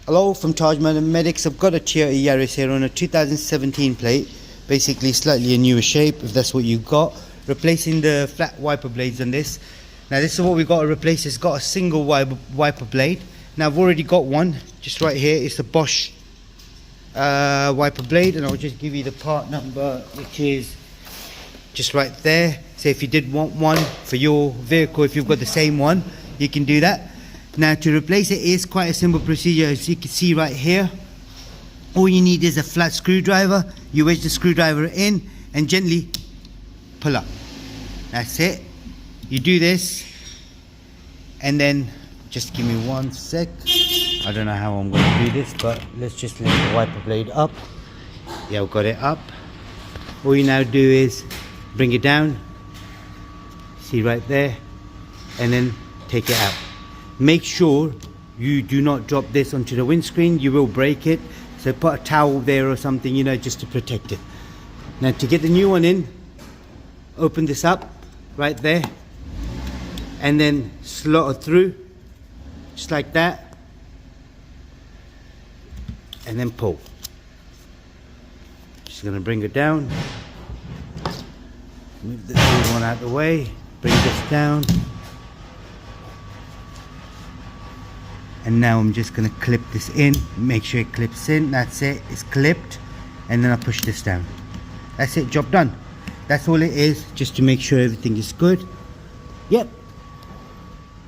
Hello from tajmotormedics. I've got a Toyota Yaris here on a 2017 plate, basically slightly a newer shape if that's what you've got. Replacing the flat wiper blades on this. Now this is what we've got to replace. It's got a single wiper blade. Now I've already got one just right here. It's the Bosch wiper blade, and I'll just give you the part number, which is just right there. So if you did want one for your vehicle, if you've got the same one, you can do that. Now to replace it is quite a simple procedure, as you can see right here. All you need is a flat screwdriver. You wedge the screwdriver in and gently pull up. That's it. You do this, and then just give me 1 sec. I don't know how I'm going to do this, but let's just lift the wiper blade up. Yeah, I've got it up. All you now do is bring it down, see right there, and then take it out. Make sure you do not drop this onto the windscreen, you will break it. So put a towel there or something, you know, just to protect it. Now to get the new one in, open this up right there, and then slot it through, just like that, and then pull. Just gonna bring it down, move this one out of the way, bring this down. And now I'm just going to clip this in, make sure it clips in. That's it, it's clipped, and then I push this down. That's it, job done. That's all it is, just to make sure everything is good. Yep,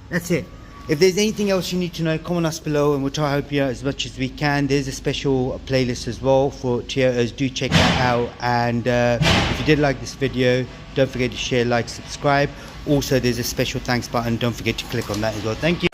that's it. If there's anything else you need to know, comment us below and we'll try to help you out as much as we can. There's a special playlist as well for Toyotas, do check that out. And if you did like this video, don't forget to share, like, subscribe. Also there's a special thanks button, don't forget to click on that as well. Thank you.